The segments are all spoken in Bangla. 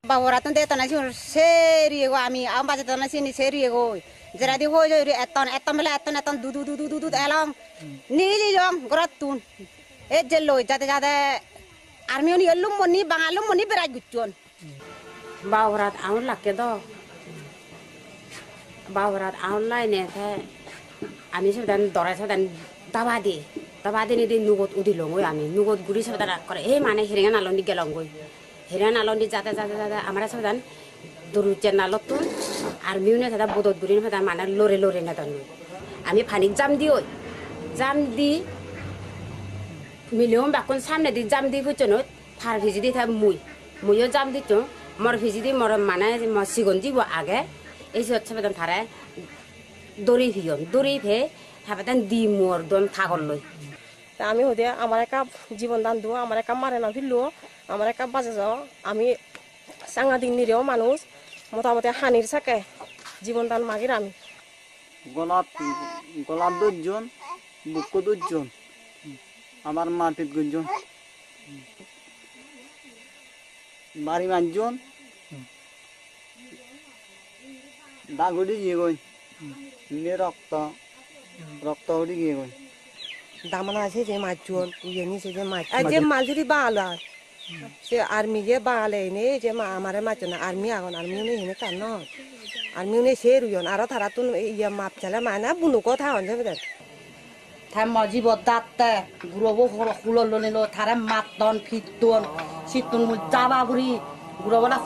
Bawaratun de tanah sih serius kami, am baca tanah sini serius koi. Jadi hoi jadi eton du elang. Ni jom geratun. Jello jate army ni elum moni bangalum moni berajutan. Bawarat aun lak kedo. Bawarat aun lain ni teh. Ami sebentar dora sebentar tabadi ni di nugot udi longoy ami nugot guri sebentar kore mana hiringan alon di gelongoy. Hiran alon di jata amara sadan durujen alot tuh armiune sada bodot gurin pada mana lore na tanu ami panik jam di milion bakun samne di jam di pucono thar vijidi tha muyo jam di to mor vijidi mor mana masigonji bo age ei sadan thare dori phe habadan di mor don thagolloy আমি হদে আমার একটা জীবন দান দো আমার একটা মারে না ফিরলো আমার একটা বাজে যাও আমি সাংঘাতিক নিরীহ মানুষ মোটামুটি হানির থাকে জীবন দান মাগির আমি গলাত দুজন বুক দুজন আমার মাটির দুজন বাড়ি পাঁচজন দাগুড়ি গিয়ে গই রক্ত উড়ি গিয়ে গই দামনা আছে যে মাছজন ইয়েনি সে যে মাছ যে মাল যদি বালা সে আর্মি যে বালে নে যে আমারে মাছ না আর্মি আগন আর্মি নে হেনে কান আর্মি নে সে রুয়ন আর তারা তুন ইয়া মাপ চালা মানা বুনু কথা হন যাবে থাই মজি বদাতে গুরবো খুললনে লো থারা মাতন ফিতন সিতুন মু জাবা বুড়ি গুরবলা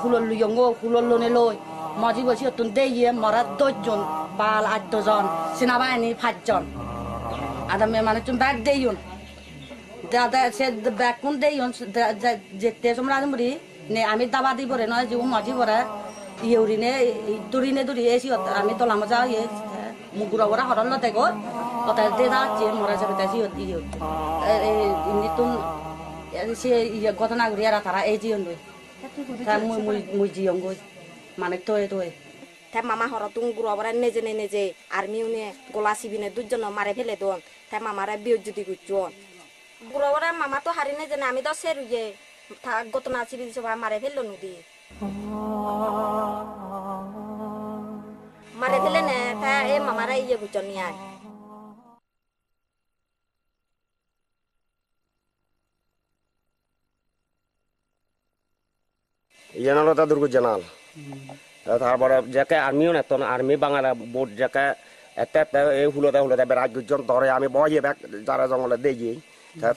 খুললনে লই মজি বসি তুন দেইয়ে মরা 10 জন বাল 8 জন সেনাবাহিনী 5 জন ada memang cuma bag deyun, ada saya bag pun deyun, jette semua ada beri, ne kami dapat di bore, no jauh maju bore, iya duri esi, kami tu lama jauh ye, mugura orang orang lo tegor, kata dia dah cie, mora seperti esi iya, ini tu, si iya kota nagri ada tara esi undu, kan muji ungu, mana itu. তাই মামা হরতুং গুরবরা নেজে আর্মি উনি গোলা সিবিনে দুজন মারে ফেলে দন তাই মামারা বিয়োজ্যুতি করছন গুরবরা মামা তো হারি নেজে আমি তো সেরুয়ে গতনা সিবি সবাই মারে ফেললো নদী মারে ফেলে নে তাই এ মামারা ইয়ে করছন নিয়ে ইয়ানালো তা দুর্গ জানাল তারপরে যাকে আর্মিও না তখন আর্মি বাঙালি বোট যাকে এতে এই হুলতে বেড়াজ দুজন ধরে আমি বয়ে ব্যাগ যারা জঙ্গলে দিয়ে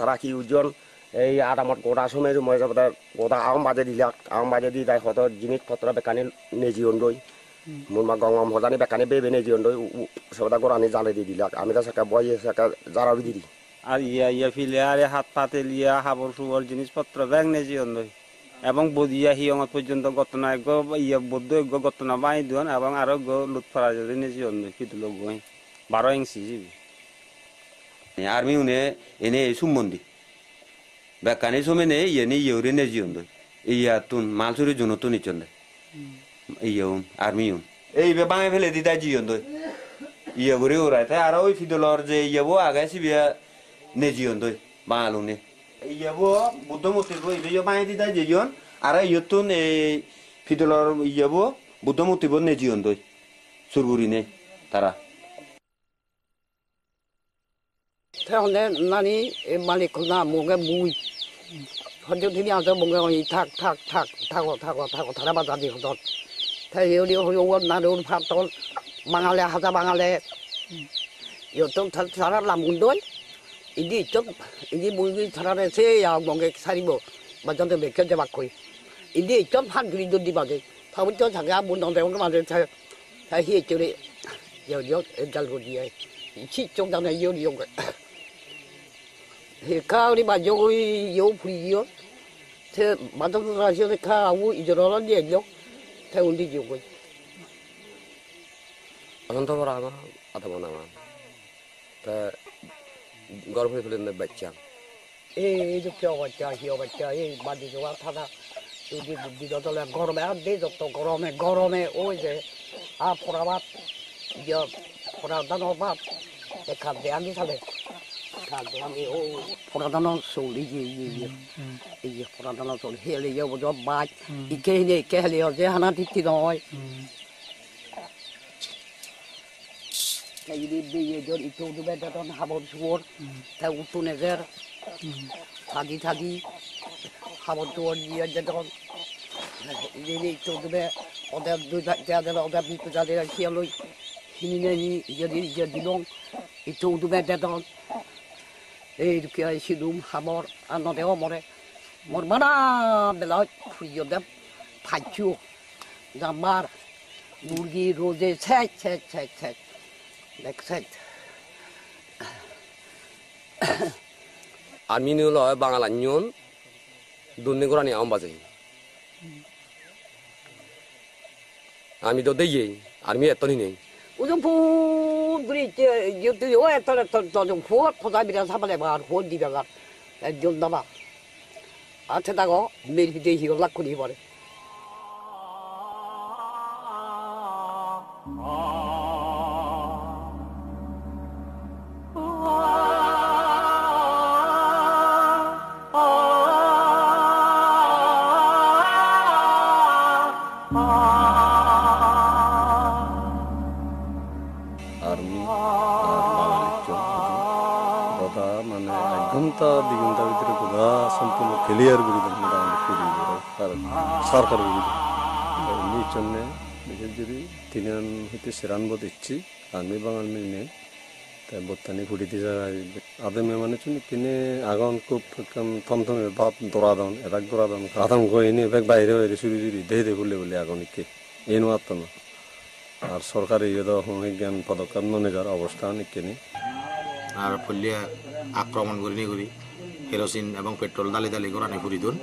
তারা কি উজন এই আরামত গোটা সময় মই যাব গোটা আম বাজে দি তাই হয়তো জিনিসপত্র বেকানি নেজি অন্ডই মোর মা গঙ্গম হজানি বেকানি বেবে নেজি অন্ডই সবটা গোড়ানি জালে দিয়ে দিলাক আমি তো সাকা বয়ে সাকা যারা দিদি আর ইয়া ফিলে আরে হাত পাতে লিয়া হাবর সুবর জিনিসপত্র ব্যাগ নেজি অন্ডই এবং বদিয়া হিয়ঙত পর্যন্ত ঘটনা ইয়া বৌদ্ধ ঘটনা বাই দিন এবং আরো লুৎফরা যদি নিজে ফিতুল গই 12 ইঞ্চি জিবি আর্মি উনে এনে সুমন্দি বেকানি সমেনে ইয়েনি ইউরে নেজি অন্দ ইয়া তুন মালসুরি জুনতো নিচন্দ ইয়ুন আর্মি উন এই বে বাঙে ফেলে দিদা জি অন্দ ইয়া গরে ওরাই তাই আর ওই ফিদুলর যে ইয়াবো আগাইছি বিয়া নেজি অন্দ বাঙালুনে ইয়াবো বুদ্ধমূর্তি বই ইয়ে বাঙে দিদা জিয়ন আর ইয়তুন এই ফিদুলর ইয়াবো বুদ্ধমূর্তি বন নেজি অন্দ সুরগুরি নে তারা তাহলে নানি মালিক না মগে মুই হজে দিদি আজ মগে ওই থাক তারা বাজাদি হত তাই ইউরি হইও না রুন ফাতল বাঙালি হাজা বাঙালি ইয়তুন তারা লামুন্দই ইদি চপ ইদি মুই তারা সে মগে সারিব বাজাতে বেকে যাবা কই ইদি চপ হাত গরি যদি বাজে তাও তো থাকা বুন দে বাজে তাই হি চুরি ইয়ো জাল গদি 치 쪽다나 요리용 거. 가을이 맞죠? 요 불이요. 제 맞아서 가시는 가고 이저러는 얘기요. 태운디죠 거. अनंत बरामा अथवा नामा तो गर्भ फैलने बच्चा जो क्या बच्चा हियो बच्चा ये बादी जो था ये बुद्धि तो ले गरम है दे तो गरम है ओ जे आ पुरावा ये पुरा दानो बाप एक खाते आंधी साले থাকলাম ও পুরাতন চলি এই পুরাতন চলি হেলে যাব বাই ইকে হেলে যে হানা ঠিক নয় Jadi dia jadi itu tu beda tu habor suor, tahu tu nezer, tadi habor suor dia jadi tu, jadi itu tu beda, ada dua jadi ada bitu jadi siapa ini jadi dong, itu tu beda tu, itu kaya sidum habor, anu dewa more mana bela punya dem, pacu, gambar, burgi rose cek. Next set. Army ni lo Bangalanyon, dunia korang ni ambaze. Army do deye, army itu ni. Ujung pun beri je tu yo tu pun pada bila sampai lebar pun di belakang, jom nama. Ada tak ko? Meri dia hilang laku ni boleh. Clear করে দেন মোটামুটি সরকার এই জন্যে বিশেষ যদি তিন হইতে সেরানবো দিচ্ছি আমি বাঙাল মিলনে তাই বত্তানি ঘুরিতে যায় আদমে মানে চুনি কিনে আগুন খুব থমথমে ভাব দৌড়া দান এটাক দৌড়া দান আদম গই এনে এবার বাইরে বাইরে চুরি চুরি দেহে বলে বলে আগুনকে এই নোয়াত না আর সরকারি জ্ঞান পদক্ষেপ ননে যার অবস্থা অনেক কেনে আর ফলিয়া আক্রমণ করি কেরোসিন এবং পেট্রোল দালি করানি ফুরি দুন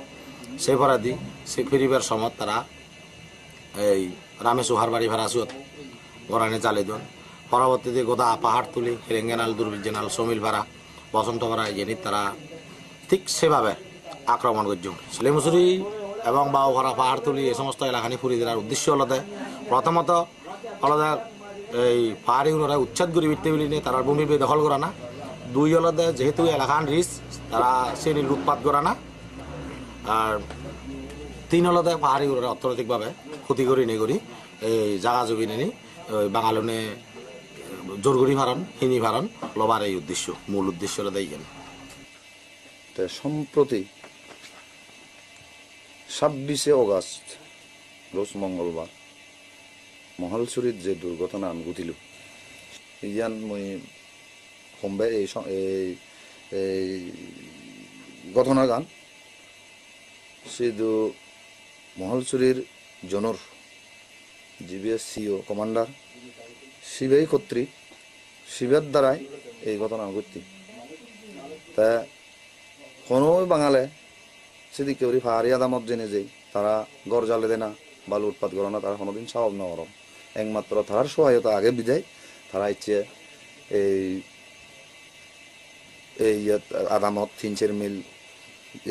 সেই ফরাদি সে ফিরিবার সময় তারা এই রামে সুহার বাড়ি ভাড়াসুত গরানে চালে দুন পরবর্তীতে গোদা পাহাড় তুলি হেরেঙ্গেনাল দুর্বিজনাল সমিল ভাড়া বসন্ত ভাড়া জেনিত তারা ঠিক সেভাবে আক্রমণ করছেন লেমুসুরি এবং বাউ ভাড়া পাহাড় তুলি এই সমস্ত এলাকানি ফুরি দেওয়ার উদ্দেশ্য হলতে প্রথমত হলদে এই পাহাড়িগুলোরা উচ্ছেদ করি বিটতে বিলি তারা ভূমি দখল করা না দুই হলদে যেহেতু এলাকান রিস তারা সেই লুটপাট করা না আর তিন হলদে পাহাড়িগুলোরা অর্থনৈতিকভাবে ক্ষতি করি নি করি এই জাগা জমি নিনি ওই বাঙালনে জোরগড়ি ভারণ হিনি ভারণ লবার এই উদ্দেশ্য মূল উদ্দেশ্য হলো এইখানে সম্প্রতি 26 অগস্ট রোজ মঙ্গলবার মহলছড়িত যে দুর্ঘটনা ঘটিল ইয়ান মই সম্বে এই ঘটনা গান সেদু মহলছড়ির জনর জিবিএস সিও কমান্ডার শিবেই কর্তৃক শিবের দ্বারাই এই ঘটনা ঘটতি তা কোনো বাঙালে সেদিকে ওই পাহাড়ি আদামত জেনে যে তারা গড় জ্বালে দেয় না বা লুটপাট করে না তারা কোনোদিন স্বভাব না করম একমাত্র তার সহায়তা আগে বিদায় তারা ইচ্ছে এই আদামত 3-4 মিল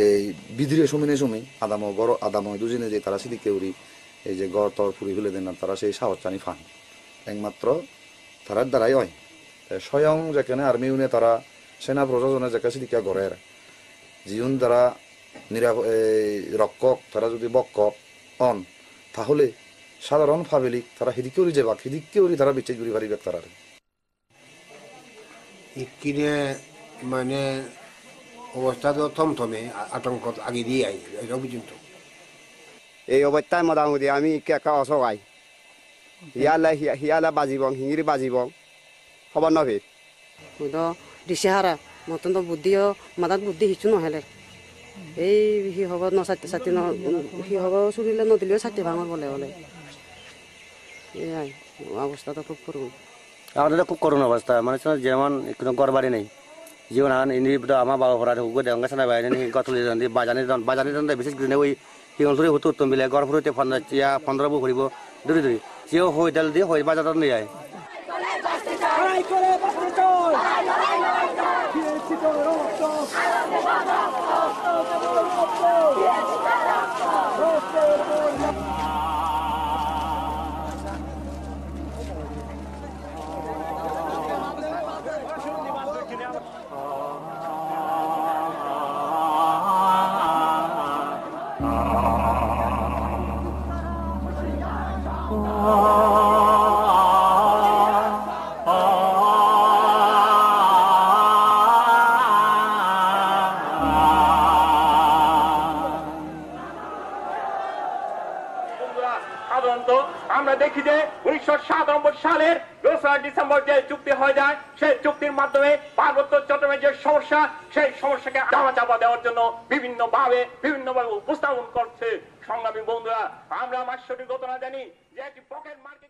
এই বিদ্রোহ সময় আদাম গড় আদাম দুজনে যে তারা সেদিকে উড়ি এই যে গড় তর ফুরি ফেলে দেন না তারা সেই সাহসানি ফান একমাত্র তারার দ্বারাই হয় স্বয়ং যেখানে আর্মি উনে তারা সেনা প্রশাসনের যেখানে সেদিকে গড়ের জীবন দ্বারা রক্ষক তারা যদি বক্ষক অন তাহলে সাধারণ পাবলিক তারা হিদিকেউরি যাবা হিদিকেউরি তারা বিচ্ছেদ ঘুরি পারিবে তারা ইকিনে মানে অবস্থা তো থমথমে আতঙ্ক আগে দিয়ে আই এটা পর্যন্ত এই অবস্থায় মোটামুটি আমি একা অসহায় হিয়ালা বাজিব হিঙিরি বাজিব খবর নভে তো দিশেহারা মতন তো বুদ্ধিও মাতাত বুদ্ধি হিচু নহলে এই সি হব চাটি সি হব চুরিলে নদিলেও চাটি ভাঙৰ বলে বলে এই অবস্থাটা খুব করুন আমাদের খুব করুণ অবস্থা মানে যেমন কোনো ঘর বাড়ি নেই জীবন এনে আমার বাবা ভরা ঢুকবে দেওয়া সানা বাইরে গতলি বাজানি বিশেষ করে ওই হিংসুরি হতো উত্তম বিলে ঘর ফুরতে 15 ঘুরিব দূরে দূরে সেও হই ডাল দিয়ে হই বাজার নিয়ে যায় সাধারণত আমরা দেখি যে 1997 সালের 2 ডিসেম্বর যে চুক্তি হয়ে যায় সেই চুক্তির মাধ্যমে পার্বত্য চট্টগ্রামের যে সমস্যা সেই সমস্যাকে চাপা দেওয়ার জন্য বিভিন্নভাবে উপস্থাপন করছে। সংগ্রামী বন্ধুরা, আমরা আমার সঠিক ঘটনা জানি যে একটি পকেট মার্কেট